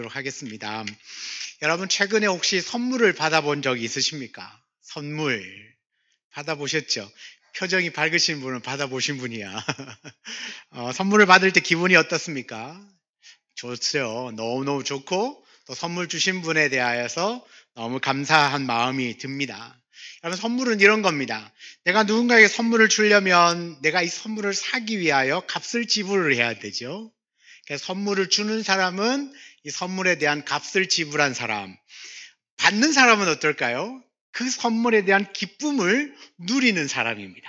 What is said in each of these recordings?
나누도록 하겠습니다. 여러분 최근에 혹시 선물을 받아본 적이 있으십니까? 선물 받아보셨죠? 표정이 밝으신 분은 받아보신 분이야. 선물을 받을 때 기분이 어떻습니까? 좋죠. 너무너무 좋고 또 선물 주신 분에 대하여서 너무 감사한 마음이 듭니다. 여러분 선물은 이런 겁니다. 내가 누군가에게 선물을 주려면 내가 이 선물을 사기 위하여 값을 지불을 해야 되죠. 그래서 선물을 주는 사람은 이 선물에 대한 값을 지불한 사람, 받는 사람은 어떨까요? 그 선물에 대한 기쁨을 누리는 사람입니다.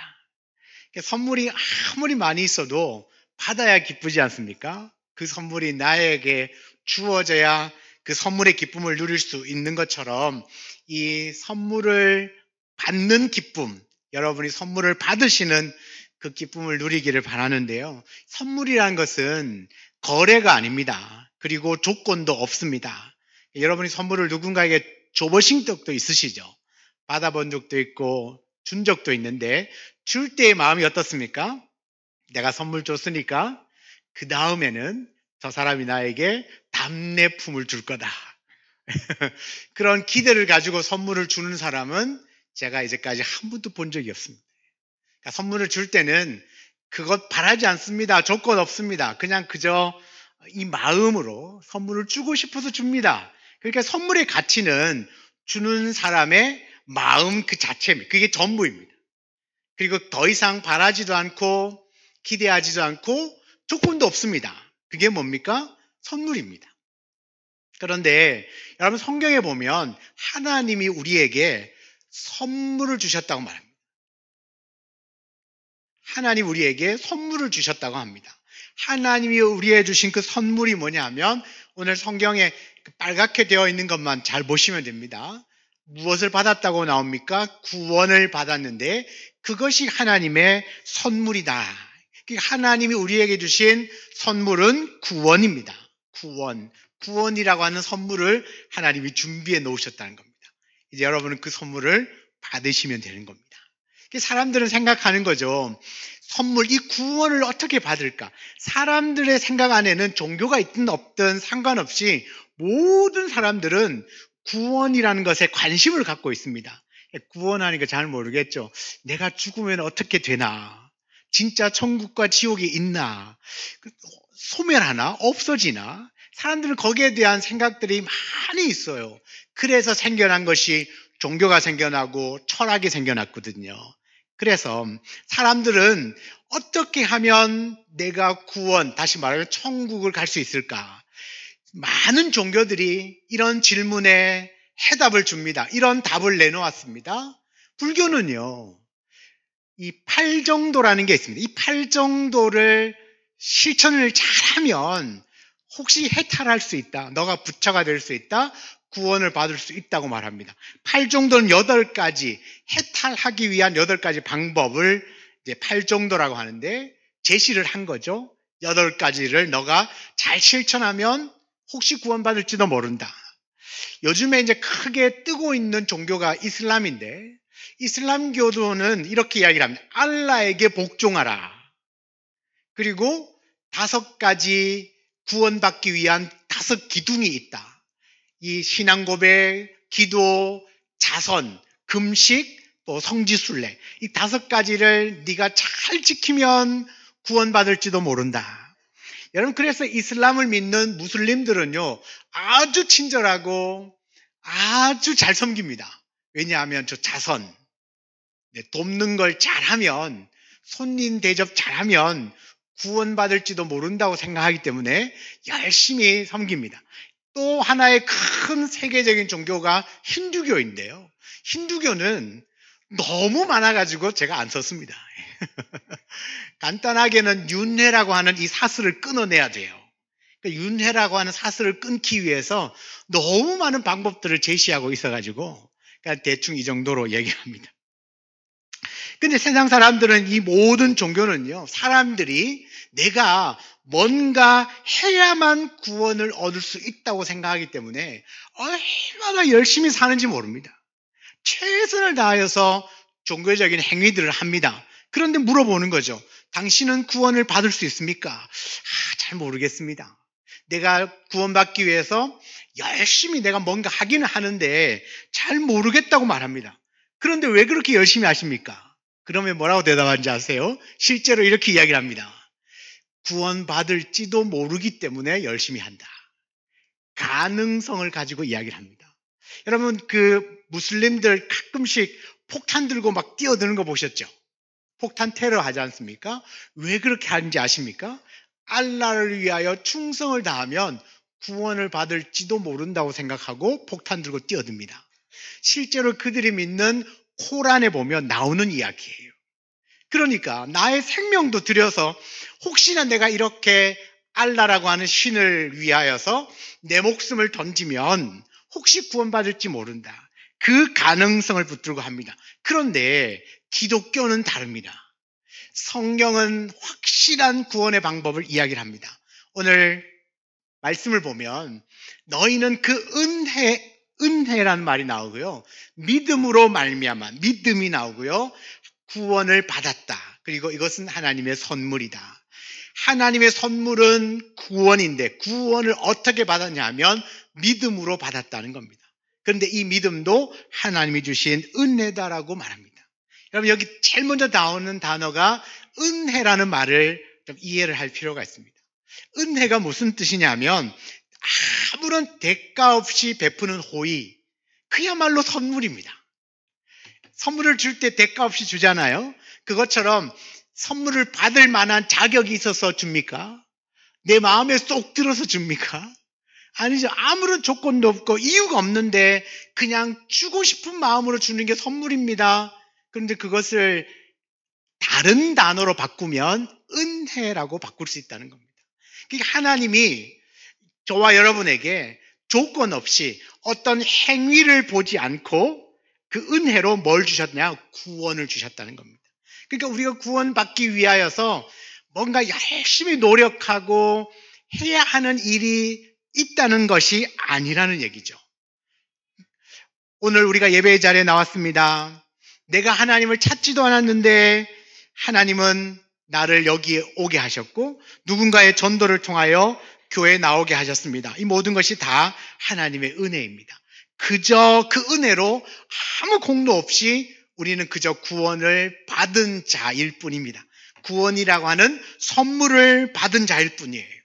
선물이 아무리 많이 있어도 받아야 기쁘지 않습니까? 그 선물이 나에게 주어져야 그 선물의 기쁨을 누릴 수 있는 것처럼 이 선물을 받는 기쁨, 여러분이 선물을 받으시는 그 기쁨을 누리기를 바라는데요. 선물이라는 것은 거래가 아닙니다. 그리고 조건도 없습니다. 여러분이 선물을 누군가에게 줘보신 적도 있으시죠? 받아본 적도 있고 준 적도 있는데 줄 때의 마음이 어떻습니까? 내가 선물 줬으니까 그 다음에는 저 사람이 나에게 답례품을 줄 거다. 그런 기대를 가지고 선물을 주는 사람은 제가 이제까지 한 번도 본 적이 없습니다. 그러니까 선물을 줄 때는 그것 바라지 않습니다. 조건 없습니다. 그냥 그저 이 마음으로 선물을 주고 싶어서 줍니다. 그러니까 선물의 가치는 주는 사람의 마음 그 자체입니다. 그게 전부입니다. 그리고 더 이상 바라지도 않고 기대하지도 않고 조건도 없습니다. 그게 뭡니까? 선물입니다. 그런데 여러분 성경에 보면 하나님이 우리에게 선물을 주셨다고 말합니다. 하나님 우리에게 선물을 주셨다고 합니다. 하나님이 우리에게 주신 그 선물이 뭐냐면 오늘 성경에 빨갛게 되어 있는 것만 잘 보시면 됩니다. 무엇을 받았다고 나옵니까? 구원을 받았는데 그것이 하나님의 선물이다. 하나님이 우리에게 주신 선물은 구원입니다. 구원이라고 하는 선물을 하나님이 준비해 놓으셨다는 겁니다. 이제 여러분은 그 선물을 받으시면 되는 겁니다. 사람들은 생각하는 거죠. 선물, 이 구원을 어떻게 받을까? 사람들의 생각 안에는 종교가 있든 없든 상관없이 모든 사람들은 구원이라는 것에 관심을 갖고 있습니다. 구원하니까 잘 모르겠죠. 내가 죽으면 어떻게 되나? 진짜 천국과 지옥이 있나? 소멸하나? 없어지나? 사람들은 거기에 대한 생각들이 많이 있어요. 그래서 생겨난 것이 종교가 생겨나고 철학이 생겨났거든요. 그래서 사람들은 어떻게 하면 내가 구원, 다시 말하면 천국을 갈 수 있을까? 많은 종교들이 이런 질문에 해답을 줍니다. 이런 답을 내놓았습니다. 불교는요, 이 팔정도라는 게 있습니다. 이 팔정도를 실천을 잘하면 혹시 해탈할 수 있다. 너가 부처가 될 수 있다. 구원을 받을 수 있다고 말합니다. 팔정도는 8가지, 해탈하기 위한 8가지 방법을 이제 팔정도라고 하는데 제시를 한 거죠. 8가지를 너가 잘 실천하면 혹시 구원받을지도 모른다. 요즘에 이제 크게 뜨고 있는 종교가 이슬람인데 이슬람교도는 이렇게 이야기를 합니다. 알라에게 복종하라. 그리고 5가지 구원받기 위한 5 기둥이 있다. 이 신앙 고백, 기도, 자선, 금식, 또 성지순례 이 5가지를 네가 잘 지키면 구원받을지도 모른다. 여러분 그래서 이슬람을 믿는 무슬림들은요 아주 친절하고 아주 잘 섬깁니다. 왜냐하면 저 자선, 돕는 걸 잘하면 손님 대접 잘하면 구원받을지도 모른다고 생각하기 때문에 열심히 섬깁니다. 또 하나의 큰 세계적인 종교가 힌두교인데요. 힌두교는 너무 많아가지고 제가 안 썼습니다. 간단하게는 윤회라고 하는 이 사슬을 끊어내야 돼요. 그러니까 윤회라고 하는 사슬을 끊기 위해서 너무 많은 방법들을 제시하고 있어가지고 그러니까 대충 이 정도로 얘기합니다. 근데 세상 사람들은 이 모든 종교는요, 사람들이 내가 뭔가 해야만 구원을 얻을 수 있다고 생각하기 때문에 얼마나 열심히 사는지 모릅니다. 최선을 다하여서 종교적인 행위들을 합니다. 그런데 물어보는 거죠. 당신은 구원을 받을 수 있습니까? 잘 모르겠습니다. 내가 구원받기 위해서 열심히 내가 뭔가 하기는 하는데 잘 모르겠다고 말합니다. 그런데 왜 그렇게 열심히 하십니까? 그러면 뭐라고 대답하는지 아세요? 실제로 이렇게 이야기를 합니다. 구원받을지도 모르기 때문에 열심히 한다. 가능성을 가지고 이야기를 합니다. 여러분, 그 무슬림들 가끔씩 폭탄 들고 막 뛰어드는 거 보셨죠? 폭탄 테러 하지 않습니까? 왜 그렇게 하는지 아십니까? 알라를 위하여 충성을 다하면 구원을 받을지도 모른다고 생각하고 폭탄 들고 뛰어듭니다. 실제로 그들이 믿는 코란에 보면 나오는 이야기예요. 그러니까 나의 생명도 들여서 혹시나 내가 이렇게 알라라고 하는 신을 위하여서 내 목숨을 던지면 혹시 구원받을지 모른다. 그 가능성을 붙들고 합니다. 그런데 기독교는 다릅니다. 성경은 확실한 구원의 방법을 이야기를 합니다. 오늘 말씀을 보면 너희는 그 은혜라는 말이 나오고요. 믿음으로 말미암아 믿음이 나오고요. 구원을 받았다. 그리고 이것은 하나님의 선물이다. 하나님의 선물은 구원인데 구원을 어떻게 받았냐 하면 믿음으로 받았다는 겁니다. 그런데 이 믿음도 하나님이 주신 은혜다라고 말합니다. 여러분, 여기 제일 먼저 나오는 단어가 은혜라는 말을 좀 이해를 할 필요가 있습니다. 은혜가 무슨 뜻이냐면 아무런 대가 없이 베푸는 호의, 그야말로 선물입니다. 선물을 줄 때 대가 없이 주잖아요. 그것처럼 선물을 받을 만한 자격이 있어서 줍니까? 내 마음에 쏙 들어서 줍니까? 아니죠. 아무런 조건도 없고 이유가 없는데 그냥 주고 싶은 마음으로 주는 게 선물입니다. 그런데 그것을 다른 단어로 바꾸면 은혜라고 바꿀 수 있다는 겁니다. 그러니까 하나님이 저와 여러분에게 조건 없이 어떤 행위를 보지 않고 그 은혜로 뭘 주셨냐? 구원을 주셨다는 겁니다. 그러니까 우리가 구원받기 위하여서 뭔가 열심히 노력하고 해야 하는 일이 있다는 것이 아니라는 얘기죠. 오늘 우리가 예배의 자리에 나왔습니다. 내가 하나님을 찾지도 않았는데 하나님은 나를 여기에 오게 하셨고 누군가의 전도를 통하여 교회에 나오게 하셨습니다. 이 모든 것이 다 하나님의 은혜입니다. 그저 그 은혜로 아무 공로 없이 우리는 그저 구원을 받은 자일 뿐입니다. 구원이라고 하는 선물을 받은 자일 뿐이에요.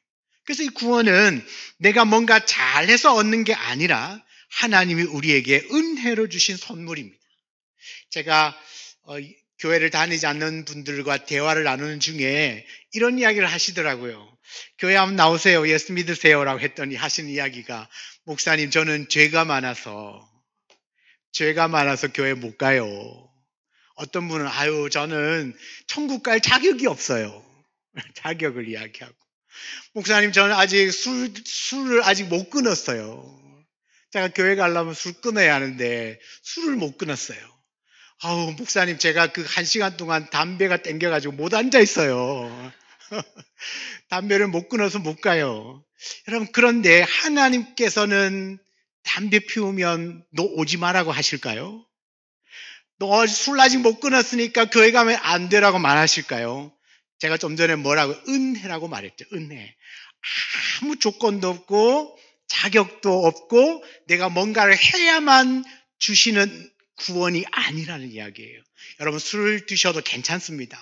그래서 이 구원은 내가 뭔가 잘해서 얻는 게 아니라 하나님이 우리에게 은혜로 주신 선물입니다. 제가 교회를 다니지 않는 분들과 대화를 나누는 중에 이런 이야기를 하시더라고요. 교회 한번 나오세요. 예수 믿으세요라고 했더니 하시는 이야기가 목사님, 저는 죄가 많아서 교회 못 가요. 어떤 분은 저는 천국 갈 자격이 없어요. 자격을 이야기하고. 목사님, 저는 아직 술을 아직 못 끊었어요. 제가 교회 가려면 술 끊어야 하는데 술을 못 끊었어요. 목사님, 제가 그 1시간 동안 담배가 땡겨가지고 못 앉아 있어요. 담배를 못 끊어서 못 가요. 여러분, 그런데 하나님께서는 담배 피우면 너 오지 마라고 하실까요? 너 술 아직 못 끊었으니까 교회 가면 안 되라고 말하실까요? 제가 좀 전에 뭐라고? 은혜라고 말했죠. 은혜. 아무 조건도 없고 자격도 없고 내가 뭔가를 해야만 주시는 구원이 아니라는 이야기예요. 여러분, 술을 드셔도 괜찮습니다.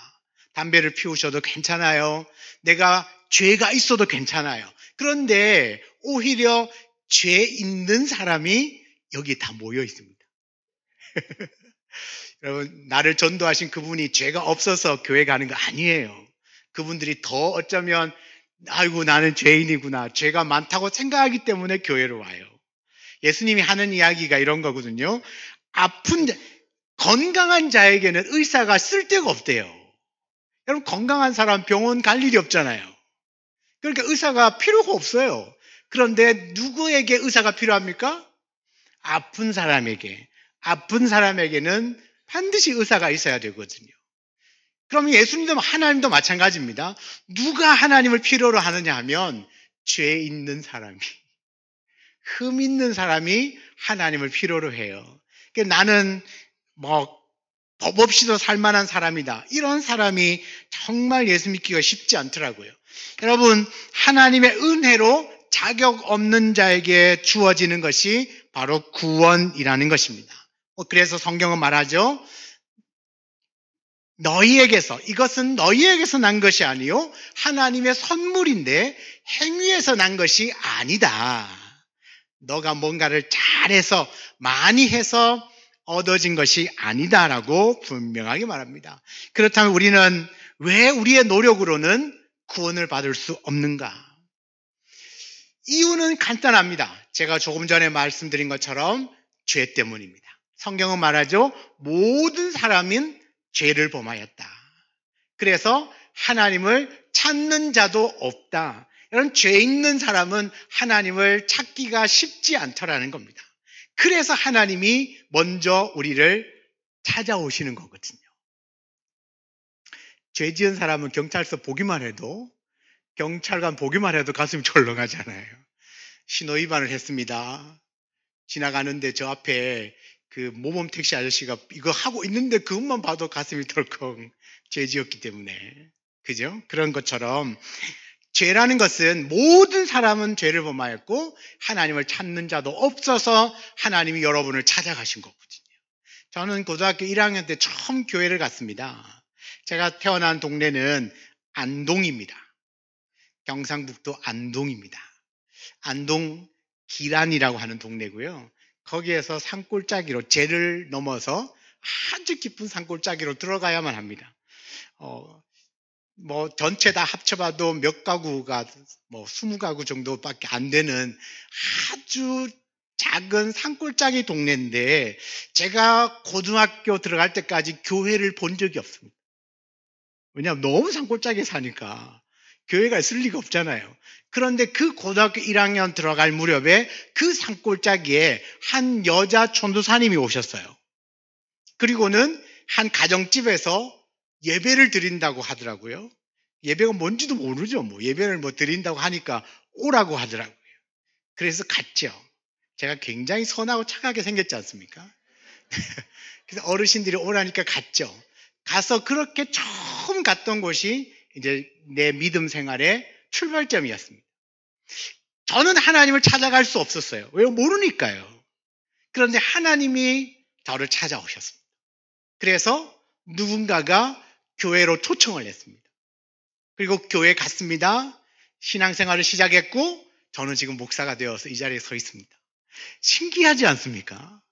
담배를 피우셔도 괜찮아요. 내가 죄가 있어도 괜찮아요. 그런데 오히려 죄 있는 사람이 여기 다 모여 있습니다. 여러분, 나를 전도하신 그분이 죄가 없어서 교회 가는 거 아니에요. 그분들이 더 어쩌면 아이고 나는 죄인이구나, 죄가 많다고 생각하기 때문에 교회로 와요. 예수님이 하는 이야기가 이런 거거든요. 건강한 자에게는 의사가 쓸데가 없대요. 여러분, 건강한 사람 병원 갈 일이 없잖아요. 그러니까 의사가 필요가 없어요. 그런데 누구에게 의사가 필요합니까? 아픈 사람에게. 아픈 사람에게는 반드시 의사가 있어야 되거든요. 그럼 예수님도 하나님도 마찬가지입니다. 누가 하나님을 필요로 하느냐 하면 죄 있는 사람이, 흠 있는 사람이 하나님을 필요로 해요. 그러니까 나는 법 없이도 살만한 사람이다, 이런 사람이 정말 예수 믿기가 쉽지 않더라고요. 여러분, 하나님의 은혜로 자격 없는 자에게 주어지는 것이 바로 구원이라는 것입니다. 그래서 성경은 말하죠. 이것은 너희에게서 난 것이 아니요 하나님의 선물인데 행위에서 난 것이 아니다. 너가 뭔가를 잘해서 많이 해서 얻어진 것이 아니다라고 분명하게 말합니다. 그렇다면 우리는 왜 우리의 노력으로는 구원을 받을 수 없는가? 이유는 간단합니다. 제가 조금 전에 말씀드린 것처럼 죄 때문입니다. 성경은 말하죠. 모든 사람은 죄를 범하였다. 그래서 하나님을 찾는 자도 없다. 이런 죄 있는 사람은 하나님을 찾기가 쉽지 않더라는 겁니다. 그래서 하나님이 먼저 우리를 찾아오시는 거거든요. 죄 지은 사람은 경찰서 보기만 해도, 경찰관 보기만 해도 가슴이 철렁하잖아요. 신호위반을 했습니다. 지나가는데 저 앞에 그 모범 택시 아저씨가 이거 하고 있는데 그것만 봐도 가슴이 덜컹, 죄 지었기 때문에. 그죠? 그런 것처럼 죄라는 것은 모든 사람은 죄를 범하였고 하나님을 찾는 자도 없어서 하나님이 여러분을 찾아가신 거거든요. 저는 고등학교 1학년 때 처음 교회를 갔습니다. 제가 태어난 동네는 안동입니다. 경상북도 안동입니다. 안동 기란이라고 하는 동네고요. 거기에서 산골짜기로 제를 넘어서 아주 깊은 산골짜기로 들어가야만 합니다. 전체 다 합쳐봐도 몇 가구가 20가구 정도밖에 안 되는 아주 작은 산골짜기 동네인데 제가 고등학교 들어갈 때까지 교회를 본 적이 없습니다. 왜냐하면 너무 산골짜기에 사니까 교회가 있을 리가 없잖아요. 그런데 그 고등학교 1학년 들어갈 무렵에 그 산골짜기에 한 여자 전도사님이 오셨어요. 그리고는 한 가정집에서 예배를 드린다고 하더라고요. 예배가 뭔지도 모르죠. 예배를 드린다고 하니까 오라고 하더라고요. 그래서 갔죠. 제가 굉장히 선하고 착하게 생겼지 않습니까? 그래서 어르신들이 오라니까 갔죠. 가서 그렇게 처음 갔던 곳이 이제 내 믿음 생활의 출발점이었습니다. 저는 하나님을 찾아갈 수 없었어요. 왜? 모르니까요. 그런데 하나님이 저를 찾아오셨습니다. 그래서 누군가가 교회로 초청을 했습니다. 그리고 교회에 갔습니다. 신앙생활을 시작했고 저는 지금 목사가 되어서 이 자리에 서 있습니다. 신기하지 않습니까?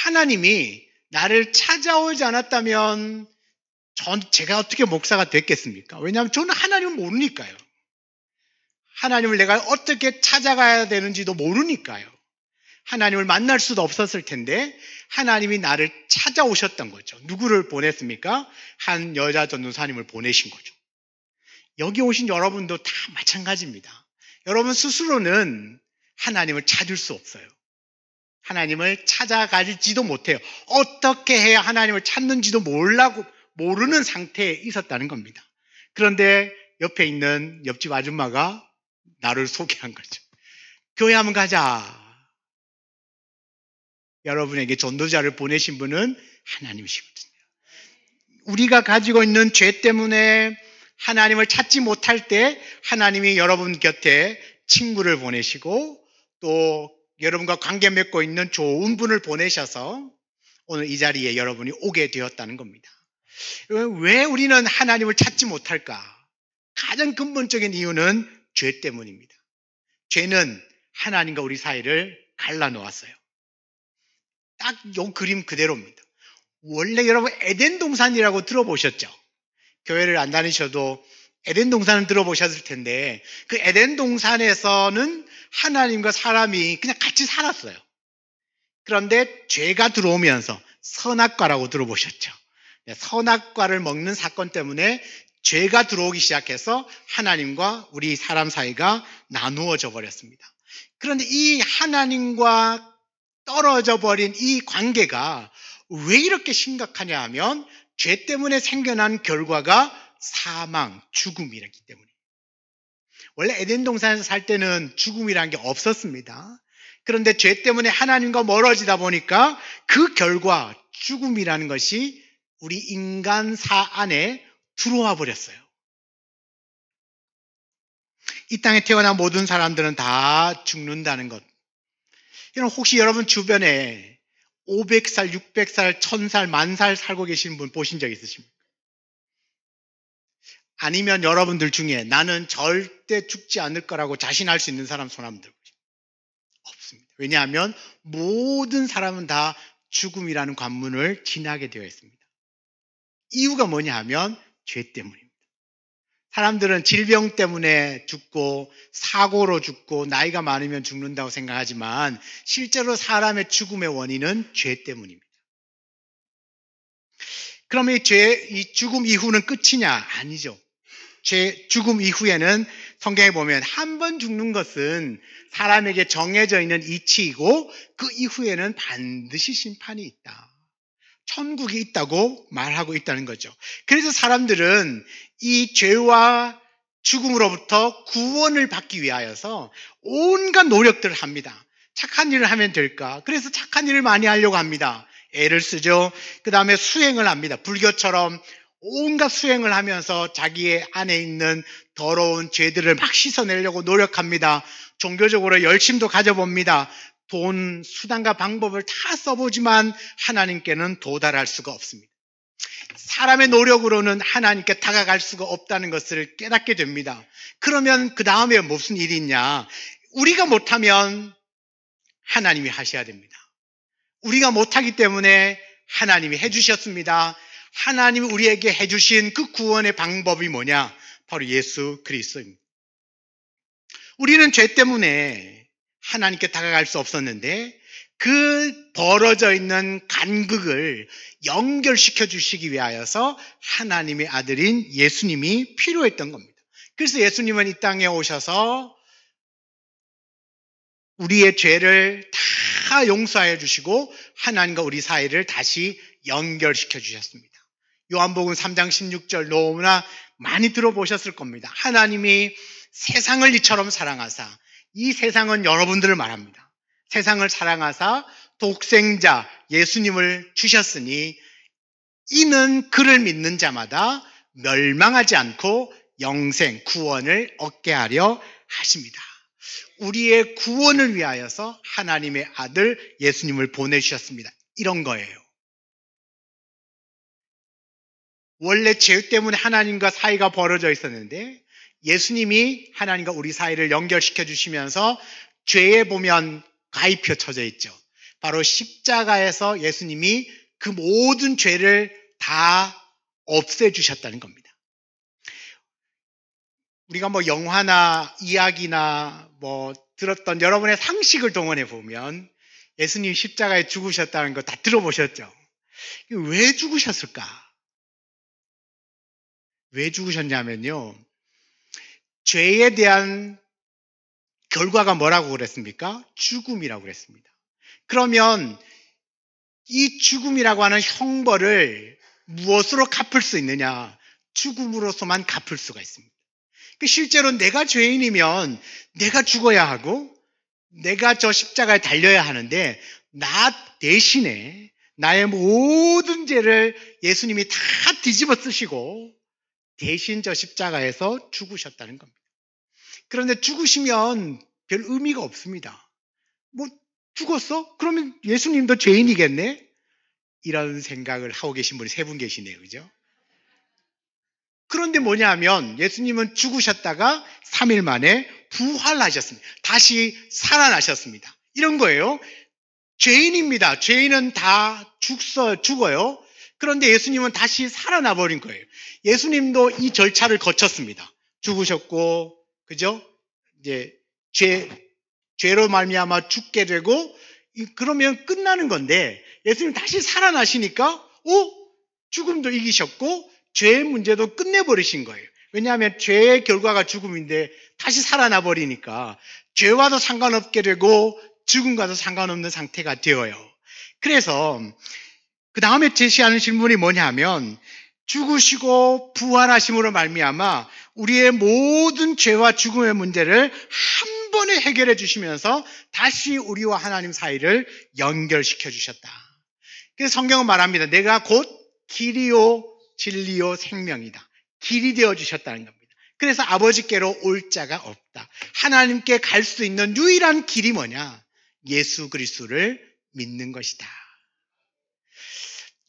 하나님이 나를 찾아오지 않았다면 제가 어떻게 목사가 됐겠습니까? 왜냐하면 저는 하나님을 모르니까요. 하나님을 내가 어떻게 찾아가야 되는지도 모르니까요. 하나님을 만날 수도 없었을 텐데 하나님이 나를 찾아오셨던 거죠. 누구를 보냈습니까? 한 여자 전도사님을 보내신 거죠. 여기 오신 여러분도 다 마찬가지입니다. 여러분 스스로는 하나님을 찾을 수 없어요. 하나님을 찾아가지도 못해요. 어떻게 해야 하나님을 찾는지도 모르는 상태에 있었다는 겁니다. 그런데 옆에 있는 옆집 아줌마가 나를 소개한 거죠. 교회 한번 가자. 여러분에게 전도자를 보내신 분은 하나님이시거든요. 우리가 가지고 있는 죄 때문에 하나님을 찾지 못할 때 하나님이 여러분 곁에 친구를 보내시고 또 여러분과 관계 맺고 있는 좋은 분을 보내셔서 오늘 이 자리에 여러분이 오게 되었다는 겁니다. 왜 우리는 하나님을 찾지 못할까? 가장 근본적인 이유는 죄 때문입니다. 죄는 하나님과 우리 사이를 갈라놓았어요. 딱 이 그림 그대로입니다. 원래 여러분 에덴 동산이라고 들어보셨죠? 교회를 안 다니셔도 에덴 동산은 들어보셨을 텐데 그 에덴 동산에서는 하나님과 사람이 그냥 같이 살았어요. 그런데 죄가 들어오면서 선악과라고 들어보셨죠? 선악과를 먹는 사건 때문에 죄가 들어오기 시작해서 하나님과 우리 사람 사이가 나누어져 버렸습니다. 그런데 이 하나님과 떨어져 버린 이 관계가 왜 이렇게 심각하냐 하면 죄 때문에 생겨난 결과가 사망, 죽음이라기 때문에. 원래 에덴 동산에서 살 때는 죽음이라는 게 없었습니다. 그런데 죄 때문에 하나님과 멀어지다 보니까 그 결과 죽음이라는 것이 우리 인간사 안에 들어와 버렸어요. 이 땅에 태어난 모든 사람들은 다 죽는다는 것. 혹시 여러분 주변에 500살, 600살, 1000살, 10,000살 살고 계시는 분 보신 적 있으십니까? 아니면 여러분들 중에 나는 절대 죽지 않을 거라고 자신할 수 있는 사람 손 한번 들고 없습니다. 왜냐하면 모든 사람은 다 죽음이라는 관문을 지나게 되어 있습니다. 이유가 뭐냐 하면 죄 때문입니다. 사람들은 질병 때문에 죽고 사고로 죽고 나이가 많으면 죽는다고 생각하지만 실제로 사람의 죽음의 원인은 죄 때문입니다. 그러면 이 죽음 이후는 끝이냐? 아니죠. 죽음 이후에는 성경에 보면 한 번 죽는 것은 사람에게 정해져 있는 이치이고 그 이후에는 반드시 심판이 있다. 천국이 있다고 말하고 있다는 거죠. 그래서 사람들은 이 죄와 죽음으로부터 구원을 받기 위하여서 온갖 노력들을 합니다. 착한 일을 하면 될까? 그래서 착한 일을 많이 하려고 합니다. 애를 쓰죠. 그 다음에 수행을 합니다. 불교처럼 온갖 수행을 하면서 자기의 안에 있는 더러운 죄들을 막 씻어내려고 노력합니다. 종교적으로 열심도 가져봅니다. 돈, 수단과 방법을 다 써보지만 하나님께는 도달할 수가 없습니다. 사람의 노력으로는 하나님께 다가갈 수가 없다는 것을 깨닫게 됩니다. 그러면 그 다음에 무슨 일이 있냐? 우리가 못하면 하나님이 하셔야 됩니다. 우리가 못하기 때문에 하나님이 해주셨습니다. 하나님이 우리에게 해주신 그 구원의 방법이 뭐냐? 바로 예수 그리스도입니다. 우리는 죄 때문에 하나님께 다가갈 수 없었는데 그 벌어져 있는 간극을 연결시켜 주시기 위하여서 하나님의 아들인 예수님이 필요했던 겁니다. 그래서 예수님은 이 땅에 오셔서 우리의 죄를 다 용서해 주시고 하나님과 우리 사이를 다시 연결시켜 주셨습니다. 요한복음 3장 16절 너무나 많이 들어보셨을 겁니다. 하나님이 세상을 이처럼 사랑하사, 이 세상은 여러분들을 말합니다. 세상을 사랑하사 독생자 예수님을 주셨으니 이는 그를 믿는 자마다 멸망하지 않고 영생, 구원을 얻게 하려 하십니다. 우리의 구원을 위하여서 하나님의 아들 예수님을 보내주셨습니다. 이런 거예요. 원래 죄 때문에 하나님과 사이가 벌어져 있었는데 예수님이 하나님과 우리 사이를 연결시켜 주시면서 죄에 보면 가위표 쳐져 있죠. 바로 십자가에서 예수님이 그 모든 죄를 다 없애주셨다는 겁니다. 우리가 영화나 이야기나 들었던 여러분의 상식을 동원해 보면 예수님이 십자가에 죽으셨다는 거 다 들어보셨죠? 왜 죽으셨을까? 왜 죽으셨냐면요. 죄에 대한 결과가 뭐라고 그랬습니까? 죽음이라고 그랬습니다. 그러면 이 죽음이라고 하는 형벌을 무엇으로 갚을 수 있느냐? 죽음으로서만 갚을 수가 있습니다. 실제로 내가 죄인이면 내가 죽어야 하고 내가 저 십자가에 달려야 하는데 나 대신에 나의 모든 죄를 예수님이 다 뒤집어 쓰시고 대신 저 십자가에서 죽으셨다는 겁니다. 그런데 죽으시면 별 의미가 없습니다. 죽었어? 그러면 예수님도 죄인이겠네? 이런 생각을 하고 계신 분이 3분 계시네요. 그죠? 그런데 뭐냐 하면 예수님은 죽으셨다가 3일 만에 부활하셨습니다. 다시 살아나셨습니다. 이런 거예요. 죄인입니다. 죄인은 다 죽어요. 그런데 예수님은 다시 살아나 버린 거예요. 예수님도 이 절차를 거쳤습니다. 죽으셨고, 그죠? 이제 죄로 말미암아 죽게 되고, 그러면 끝나는 건데, 예수님 다시 살아나시니까, 죽음도 이기셨고, 죄의 문제도 끝내버리신 거예요. 왜냐하면 죄의 결과가 죽음인데, 다시 살아나 버리니까, 죄와도 상관없게 되고, 죽음과도 상관없는 상태가 되어요. 그래서, 그 다음에 제시하는 질문이 뭐냐 하면 죽으시고 부활하심으로 말미암아 우리의 모든 죄와 죽음의 문제를 한 번에 해결해 주시면서 다시 우리와 하나님 사이를 연결시켜 주셨다. 그래서 성경은 말합니다. 내가 곧 길이요 진리요 생명이다. 길이 되어 주셨다는 겁니다. 그래서 아버지께로 올 자가 없다. 하나님께 갈 수 있는 유일한 길이 뭐냐? 예수 그리스도를 믿는 것이다.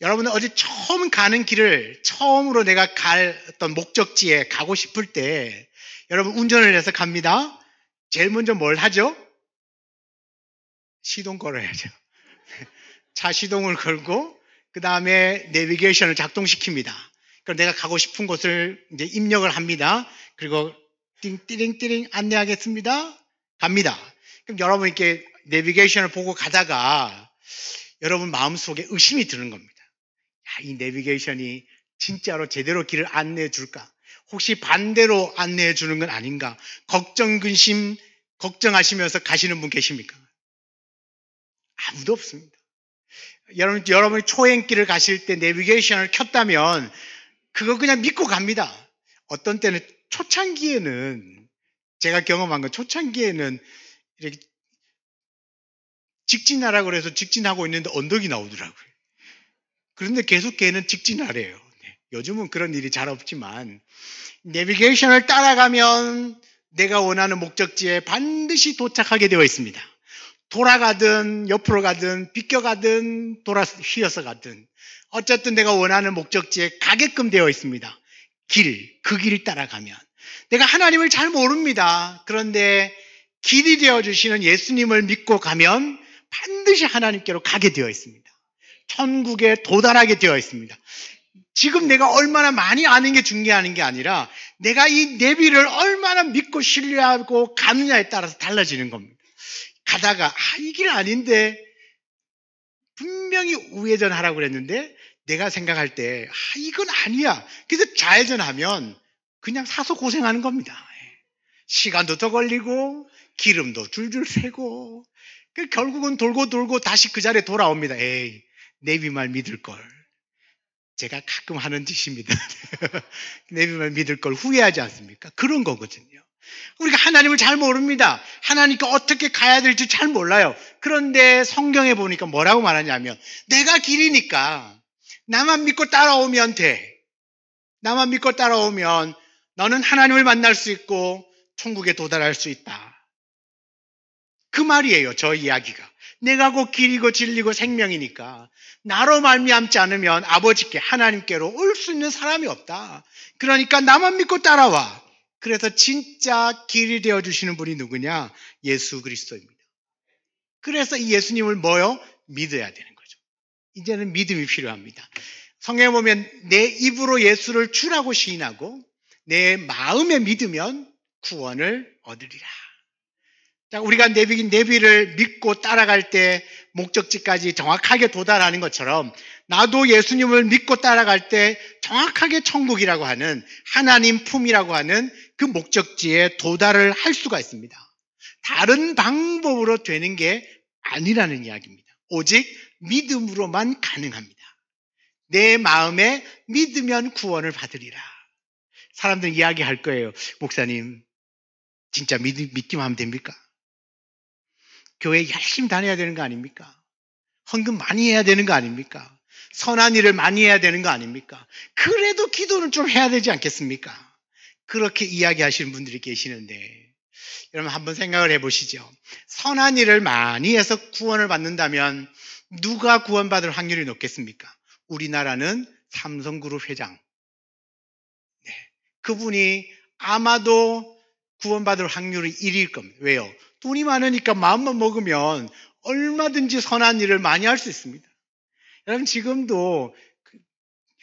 여러분은 어제 처음 가는 길을 처음으로 내가 갈 어떤 목적지에 가고 싶을 때 여러분 운전을 해서 갑니다. 제일 먼저 뭘 하죠? 시동 걸어야죠. 차 시동을 걸고 그 다음에 내비게이션을 작동시킵니다. 그럼 내가 가고 싶은 곳을 이제 입력을 합니다. 그리고 띵띵띵 안내하겠습니다. 갑니다. 그럼 여러분 이렇게 내비게이션을 보고 가다가 여러분 마음속에 의심이 드는 겁니다. 야, 이 내비게이션이 진짜로 제대로 길을 안내해 줄까? 혹시 반대로 안내해 주는 건 아닌가? 걱정, 근심, 걱정하시면서 가시는 분 계십니까? 아무도 없습니다. 여러분이 초행길을 가실 때 내비게이션을 켰다면 그거 그냥 믿고 갑니다. 어떤 때는 초창기에는 제가 경험한 건 초창기에는 이렇게 직진하라고 그래서 직진하고 있는데 언덕이 나오더라고요. 그런데 계속 걔는 직진하래요. 요즘은 그런 일이 잘 없지만 내비게이션을 따라가면 내가 원하는 목적지에 반드시 도착하게 되어 있습니다. 돌아가든 옆으로 가든 비껴가든 휘어서 가든 어쨌든 내가 원하는 목적지에 가게끔 되어 있습니다. 그 길을 따라가면 내가 하나님을 잘 모릅니다. 그런데 길이 되어주시는 예수님을 믿고 가면 반드시 하나님께로 가게 되어 있습니다. 천국에 도달하게 되어 있습니다. 지금 내가 얼마나 많이 아는 게 중요한 게 아니라 내가 이 내비를 얼마나 믿고 신뢰하고 가느냐에 따라서 달라지는 겁니다. 가다가 이 길 아닌데 분명히 우회전하라고 그랬는데 내가 생각할 때 이건 아니야. 그래서 좌회전하면 그냥 사서 고생하는 겁니다. 시간도 더 걸리고 기름도 줄줄 새고 결국은 돌고 돌고 다시 그 자리에 돌아옵니다. 에이, 내비 말 믿을 걸. 제가 가끔 하는 짓입니다. 내비 말 믿을 걸 후회하지 않습니까? 그런 거거든요. 우리가 하나님을 잘 모릅니다. 하나님께 어떻게 가야 될지 잘 몰라요. 그런데 성경에 보니까 뭐라고 말하냐면 내가 길이니까 나만 믿고 따라오면 돼. 나만 믿고 따라오면 너는 하나님을 만날 수 있고 천국에 도달할 수 있다. 그 말이에요. 저 이야기가. 내가 곧 길이고 진리고 생명이니까 나로 말미암지 않으면 아버지께 하나님께로 올 수 있는 사람이 없다. 그러니까 나만 믿고 따라와. 그래서 진짜 길이 되어주시는 분이 누구냐? 예수 그리스도입니다. 그래서 이 예수님을 믿어야 되는 거죠. 이제는 믿음이 필요합니다. 성경에 보면 내 입으로 예수를 주라고 시인하고 내 마음에 믿으면 구원을 얻으리라. 자, 우리가 내비를 믿고 따라갈 때 목적지까지 정확하게 도달하는 것처럼 나도 예수님을 믿고 따라갈 때 정확하게 천국이라고 하는 하나님 품이라고 하는 그 목적지에 도달을 할 수가 있습니다. 다른 방법으로 되는 게 아니라는 이야기입니다. 오직 믿음으로만 가능합니다. 내 마음에 믿으면 구원을 받으리라. 사람들은 이야기할 거예요. 목사님, 진짜 믿기만 하면 됩니까? 교회 열심히 다녀야 되는 거 아닙니까? 헌금 많이 해야 되는 거 아닙니까? 선한 일을 많이 해야 되는 거 아닙니까? 그래도 기도는 좀 해야 되지 않겠습니까? 그렇게 이야기하시는 분들이 계시는데 여러분 한번 생각을 해보시죠. 선한 일을 많이 해서 구원을 받는다면 누가 구원받을 확률이 높겠습니까? 우리나라는 삼성그룹 회장. 그분이 아마도 구원받을 확률이 1위일 겁니다. 왜요? 돈이 많으니까 마음만 먹으면 얼마든지 선한 일을 많이 할 수 있습니다. 여러분 지금도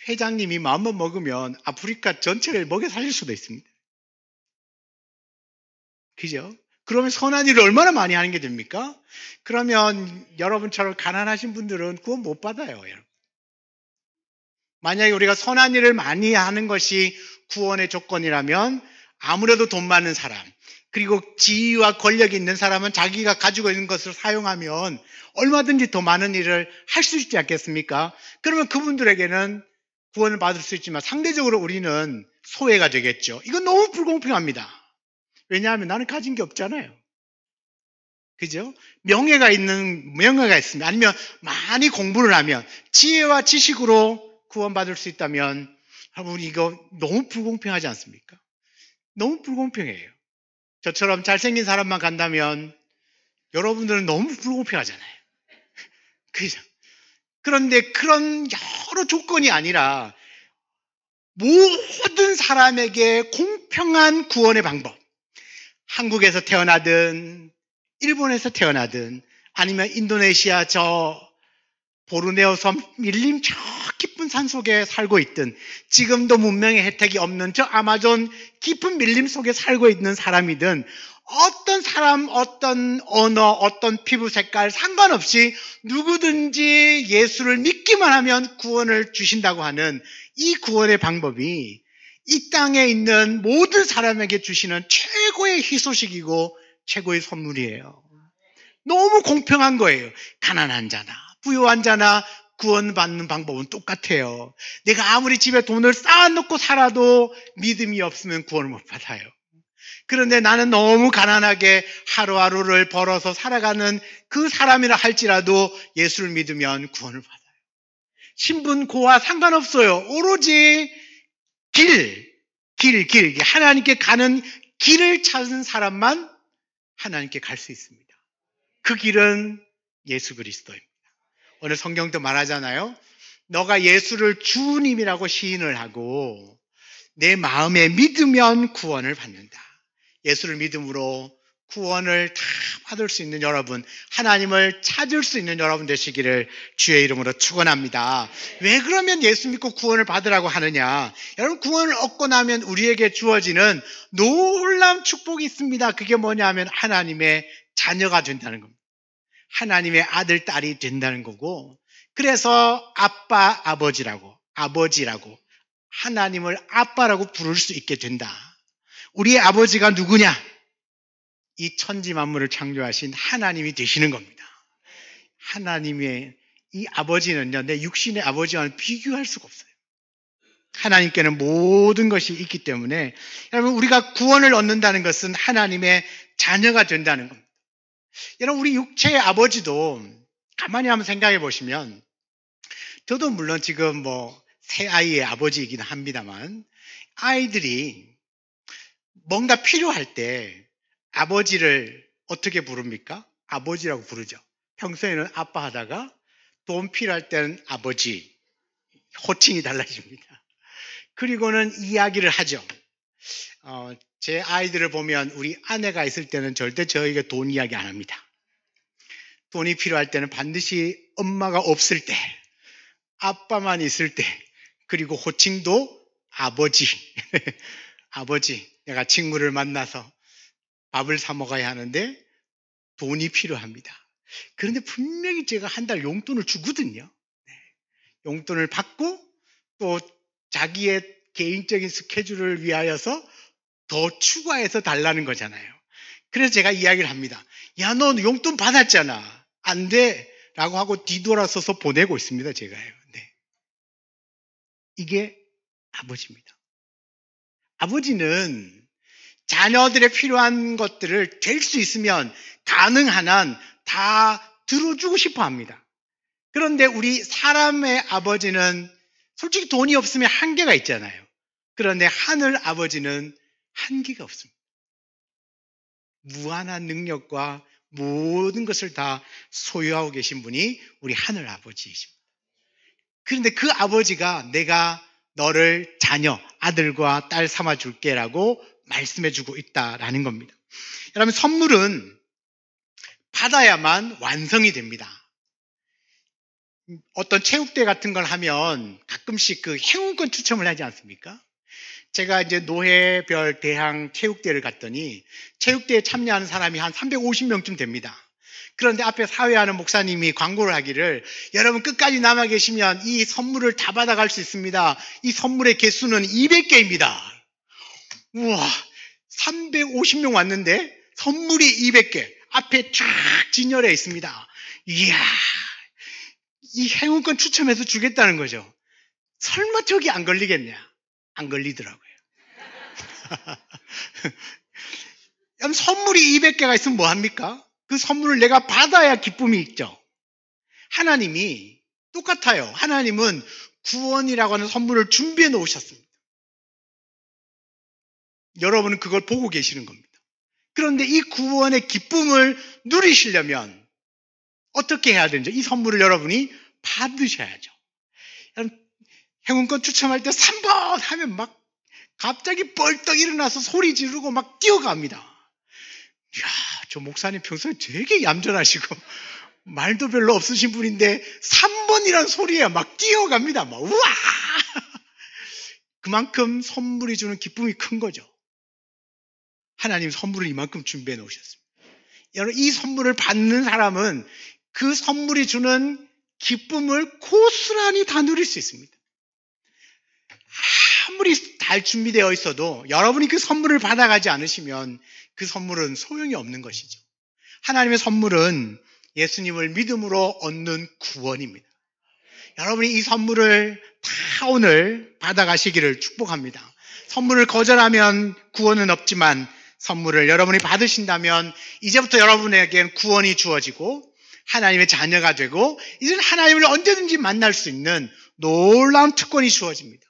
회장님이 마음만 먹으면 아프리카 전체를 먹여 살릴 수도 있습니다. 그죠? 그러면 선한 일을 얼마나 많이 하는 게 됩니까? 그러면 여러분처럼 가난하신 분들은 구원 못 받아요. 여러분. 만약에 우리가 선한 일을 많이 하는 것이 구원의 조건이라면 아무래도 돈 많은 사람 그리고 지위와 권력이 있는 사람은 자기가 가지고 있는 것을 사용하면 얼마든지 더 많은 일을 할 수 있지 않겠습니까? 그러면 그분들에게는 구원을 받을 수 있지만 상대적으로 우리는 소외가 되겠죠. 이건 너무 불공평합니다. 왜냐하면 나는 가진 게 없잖아요. 그죠? 명예가 있습니다. 아니면 많이 공부를 하면 지혜와 지식으로 구원받을 수 있다면 여러분 이거 너무 불공평하지 않습니까? 너무 불공평해요. 저처럼 잘생긴 사람만 간다면 여러분들은 너무 불공평하잖아요. 그죠? 그런데 그런 여러 조건이 아니라 모든 사람에게 공평한 구원의 방법. 한국에서 태어나든 일본에서 태어나든 아니면 인도네시아 저 보르네오 섬 밀림 저 깊은 산 속에 살고 있든 지금도 문명의 혜택이 없는 저 아마존 깊은 밀림 속에 살고 있는 사람이든 어떤 사람, 어떤 언어, 어떤 피부 색깔 상관없이 누구든지 예수를 믿기만 하면 구원을 주신다고 하는 이 구원의 방법이 이 땅에 있는 모든 사람에게 주시는 최고의 희소식이고 최고의 선물이에요. 너무 공평한 거예요. 가난한 자나 부유한 자나 구원받는 방법은 똑같아요. 내가 아무리 집에 돈을 쌓아놓고 살아도 믿음이 없으면 구원을 못 받아요. 그런데 나는 너무 가난하게 하루하루를 벌어서 살아가는 그 사람이라 할지라도 예수를 믿으면 구원을 받아요. 신분, 고와 상관없어요. 오로지 하나님께 가는 길을 찾은 사람만 하나님께 갈 수 있습니다. 그 길은 예수 그리스도입니다. 오늘 성경도 말하잖아요. 너가 예수를 주님이라고 시인을 하고 내 마음에 믿으면 구원을 받는다. 예수를 믿음으로 구원을 다 받을 수 있는 여러분, 하나님을 찾을 수 있는 여러분 되시기를 주의 이름으로 축원합니다. 왜 그러면 예수 믿고 구원을 받으라고 하느냐? 여러분, 구원을 얻고 나면 우리에게 주어지는 놀라운 축복이 있습니다. 그게 뭐냐면 하나님의 자녀가 된다는 겁니다. 하나님의 아들, 딸이 된다는 거고, 그래서 아빠, 아버지라고 하나님을 아빠라고 부를 수 있게 된다. 우리의 아버지가 누구냐? 이 천지 만물을 창조하신 하나님이 되시는 겁니다. 하나님의 이 아버지는요, 내 육신의 아버지와는 비교할 수가 없어요. 하나님께는 모든 것이 있기 때문에 여러분, 우리가 구원을 얻는다는 것은 하나님의 자녀가 된다는 겁니다. 여러분, 우리 육체의 아버지도 가만히 한번 생각해 보시면, 저도 물론 지금 새 아이의 아버지이긴 합니다만, 아이들이 뭔가 필요할 때 아버지를 어떻게 부릅니까? 아버지라고 부르죠. 평소에는 아빠 하다가 돈 필요할 때는 아버지, 호칭이 달라집니다. 그리고는 이야기를 하죠. 제 아이들을 보면 우리 아내가 있을 때는 절대 저에게 돈 이야기 안 합니다. 돈이 필요할 때는 반드시 엄마가 없을 때, 아빠만 있을 때, 그리고 호칭도 아버지. 아버지, 내가 친구를 만나서 밥을 사 먹어야 하는데 돈이 필요합니다. 그런데 분명히 제가 한 달 용돈을 주거든요. 용돈을 받고 또 자기의 개인적인 스케줄을 위하여서 더 추가해서 달라는 거잖아요. 그래서 제가 이야기를 합니다. 야, 너 용돈 받았잖아. 안 돼. 라고 하고 뒤돌아서서 보내고 있습니다. 제가요. 네. 이게 아버지입니다. 아버지는 자녀들의 필요한 것들을 될 수 있으면 가능한 한 다 들어주고 싶어 합니다. 그런데 우리 사람의 아버지는 솔직히 돈이 없으면 한계가 있잖아요. 그런데 하늘 아버지는 한계가 없습니다. 무한한 능력과 모든 것을 다 소유하고 계신 분이 우리 하늘 아버지이십니다. 그런데 그 아버지가 내가 너를 자녀, 아들과 딸 삼아 줄게라고 말씀해주고 있다라는 겁니다. 여러분, 선물은 받아야만 완성이 됩니다. 어떤 체육대회 같은 걸 하면 가끔씩 그 행운권 추첨을 하지 않습니까? 제가 이제 노회별 대항 체육대회를 갔더니 체육대회에 참여하는 사람이 한 350명쯤 됩니다. 그런데 앞에 사회하는 목사님이 광고를 하기를, 여러분 끝까지 남아 계시면 이 선물을 다 받아갈 수 있습니다. 이 선물의 개수는 200개입니다. 우와, 350명 왔는데 선물이 200개. 앞에 쫙 진열해 있습니다. 이야, 이 행운권 추첨해서 주겠다는 거죠. 설마 저기 안 걸리겠냐? 안 걸리더라고요. 선물이 200개가 있으면 뭐합니까? 그 선물을 내가 받아야 기쁨이 있죠. 하나님이 똑같아요. 하나님은 구원이라고 하는 선물을 준비해 놓으셨습니다. 여러분은 그걸 보고 계시는 겁니다. 그런데 이 구원의 기쁨을 누리시려면 어떻게 해야 되는지 이 선물을 여러분이 받으셔야죠. 행운권 추첨할 때 3번 하면 막 갑자기 벌떡 일어나서 소리 지르고 막 뛰어갑니다. 이야, 저 목사님 평소에 되게 얌전하시고 말도 별로 없으신 분인데 3번이란 소리에 막 뛰어갑니다. 막 우와! 그만큼 선물이 주는 기쁨이 큰 거죠. 하나님 선물을 이만큼 준비해 놓으셨습니다. 여러분, 이 선물을 받는 사람은 그 선물이 주는 기쁨을 고스란히 다 누릴 수 있습니다. 아무리 잘 준비되어 있어도 여러분이 그 선물을 받아가지 않으시면 그 선물은 소용이 없는 것이죠. 하나님의 선물은 예수님을 믿음으로 얻는 구원입니다. 여러분이 이 선물을 다 오늘 받아가시기를 축복합니다. 선물을 거절하면 구원은 없지만 선물을 여러분이 받으신다면 이제부터 여러분에겐 구원이 주어지고 하나님의 자녀가 되고 이제는 하나님을 언제든지 만날 수 있는 놀라운 특권이 주어집니다.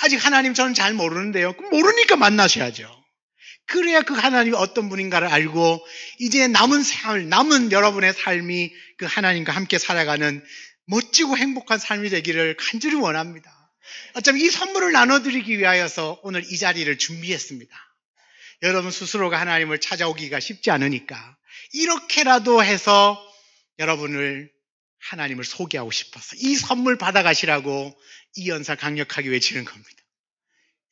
아직 하나님 저는 잘 모르는데요. 모르니까 만나셔야죠. 그래야 그 하나님이 어떤 분인가를 알고 이제 남은 여러분의 삶이 그 하나님과 함께 살아가는 멋지고 행복한 삶이 되기를 간절히 원합니다. 어차피 이 선물을 나눠드리기 위하여서 오늘 이 자리를 준비했습니다. 여러분 스스로가 하나님을 찾아오기가 쉽지 않으니까 이렇게라도 해서 여러분을 하나님을 소개하고 싶어서 이 선물 받아가시라고 이 연사 강력하게 외치는 겁니다.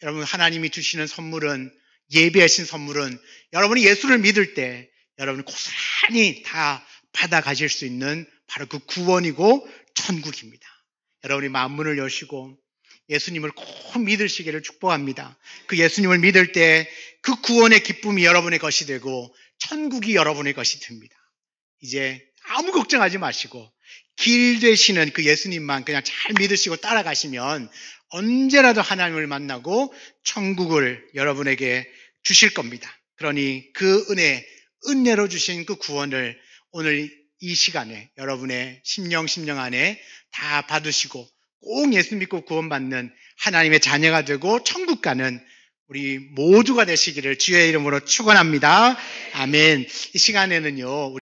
여러분 하나님이 주시는 선물은 예배하신 선물은 여러분이 예수를 믿을 때 여러분이 고스란히 다 받아가실 수 있는 바로 그 구원이고 천국입니다. 여러분이 마음문을 여시고 예수님을 꼭 믿으시기를 축복합니다. 그 예수님을 믿을 때 그 구원의 기쁨이 여러분의 것이 되고 천국이 여러분의 것이 됩니다. 이제 아무 걱정하지 마시고 길 되시는 그 예수님만 그냥 잘 믿으시고 따라가시면 언제라도 하나님을 만나고 천국을 여러분에게 주실 겁니다. 그러니 그 은혜로 주신 그 구원을 오늘 이 시간에 여러분의 심령 안에 다 받으시고 꼭 예수 믿고 구원받는 하나님의 자녀가 되고 천국 가는 우리 모두가 되시기를 주의 이름으로 축원합니다. 아멘. 이 시간에는요.